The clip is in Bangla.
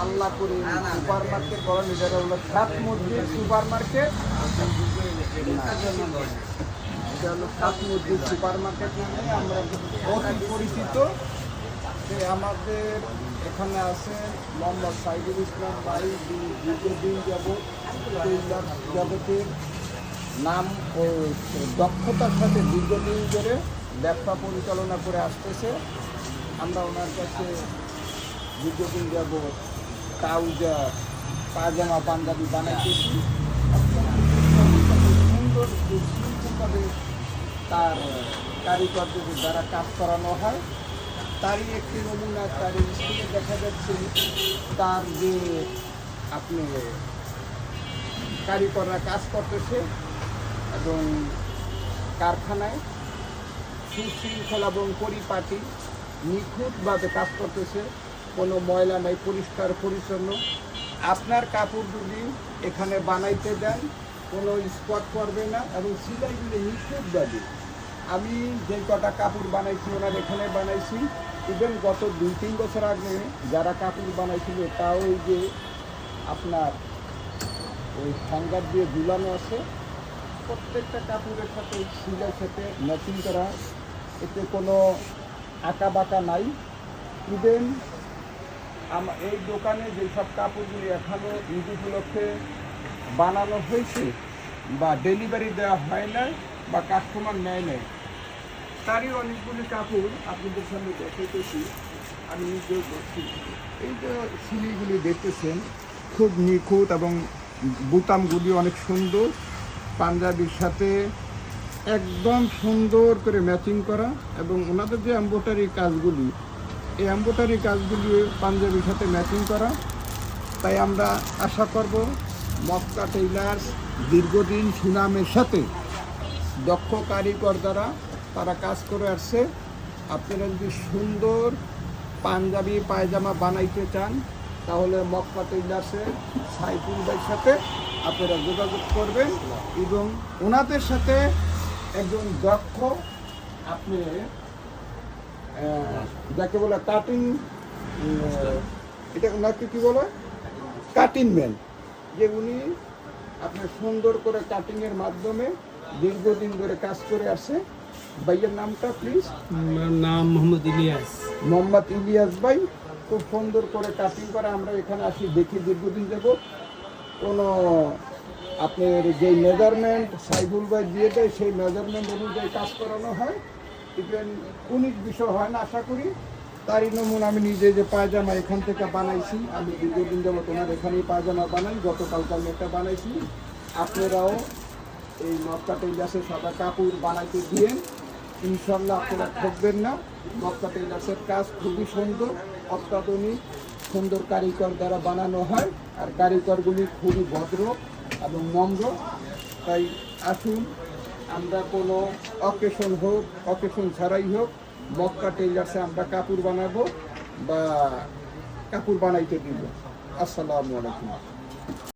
আল্লাহপুরি সুপার মার্কেট বলেন, এটা হলো সাত মসজিদ সুপার মার্কেট। এটা হলো সাত মসজিদ সুপার মার্কেট নামে আমরা অতি পরিচিত। আমাদের এখানে আছে মোহাম্মদ সাইদুল ইসলাম ভাই, দীর্ঘদিন জগতের নাম ও দক্ষতার সাথে দীর্ঘদিন ধরে ব্যবসা পরিচালনা করে আসতেছে। আমরা ওনার কাছে দীর্ঘদিন যাব ট্রাউজার, পায়জামা, পাঞ্জাবি বানাইতেছি। সুন্দর শিল্পভাবে তার কারিগরদের দ্বারা কাজ করানো হয়। তারই একটি নমুনা, তার স্ক্রিনে দেখা যাচ্ছে তার যে আপনি কারিগররা কাজ করতেছে এবং কারখানায় সুশৃঙ্খলা এবং পরিপাটি নিখুঁতভাবে কাজ করতেছে। কোনো ময়লা নাই, পরিষ্কার পরিচ্ছন্ন। আপনার কাপড় যদি এখানে বানাইতে দেন কোনো স্পট করবে না এবং সিলাইগুলি নিখুঁতভাবে। আমি যে কটা কাপড় বানাইছি ওনার এখানে বানাইছি। ইভেন গত 2-3 বছর আগে যারা কাপড় বানাইছিল তাও ওই যে আপনার ওই হ্যাঙ্গার দিয়ে ঝুলানো আছে। প্রত্যেকটা কাপড়ের সাথে সিলাইয়ের সাথে ম্যাচিং করা, এতে কোনো আঁকা বাঁকা নাই। ইভেন এই দোকানে যেসব কাপড়গুলি এখনও ঈদ উপলক্ষে বানানো হয়েছে বা ডেলিভারি দেওয়া হয় না বা কাস্টমার নেয় নাই, তারই অনেকগুলি কাপড় আপনাদের সামনে দেখাইতেছি। আমি নিজেও করছি। এই যে সিলিগুলি দেখতেছেন খুব নিখুঁত এবং বুতামগুলি অনেক সুন্দর, পাঞ্জাবির সাথে একদম সুন্দর করে ম্যাচিং করা। এবং ওনাদের যে এমব্রয়ডারি কাজগুলি, এই এমব্রয়ডারি কাজগুলি পাঞ্জাবির সাথে ম্যাচিং করা। তাই আমরা আশা করব মক্কা টেইলার্স দীর্ঘদিন সুনামের সাথে দক্ষ কারিগর দ্বারা তারা কাজ করে আসছে। আপনারা যদি সুন্দর পাঞ্জাবি পায়জামা বানাইতে চান তাহলে মক্কা টেইলার্সের সাইফুল ভাইয়ের সাথে আপনারা যোগাযোগ করবেন এবং ওনাদের সাথে একজন দক্ষ আপনি যাকে বলে কাটিং, এটা ওনাকে কী বলে কাটিং ম্যান, যে উনি আপনার সুন্দর করে কাটিংয়ের মাধ্যমে দীর্ঘদিন ধরে কাজ করে আসছে। ভাইয়ের নামটা প্লিজ? নাম মোহাম্মদ ইলিয়াস। মোহাম্মদ ইলিয়াস ভাই খুব সুন্দর করে কাটিং করে আমরা এখানে আসি দেখি দীর্ঘদিন যাব। কোনো আপনার যেই মেজারমেন্ট সাইফুল ভাই দিয়ে দেয় সেই মেজারমেন্ট অনুযায়ী কাজ করানো হয়। ইভেন ইউনিক বিষয় হয় না আশা করি। তারই নমুনা আমি নিজে যে পায়জামা এখান থেকে বানাইছি, আমি দীর্ঘদিন যাবো তোমার এখানেই পায়জামা বানাই। গতকালকে আমি একটা বানাইছি। আপনারাও এই মক্কা টেইলার্সের সাদা কাপড় বানাইতে দিয়ে ইনশাল্লাহ আপনারা ঠকবেন না। মক্কা টেইলার্সের কাজ খুবই সুন্দর, অত্যাধুনিক সুন্দর কারিগর দ্বারা বানানো হয়। আর কারিগরগুলি খুবই ভদ্র এবং নম্র। তাই আসুন আমরা কোনো অকেশন হোক, অকেশন ছাড়াই হোক, মক্কা টেইলার্সে আমরা কাপড় বানাবো বা কাপড় বানাইতে দিব। আসসালামু আলাইকুম।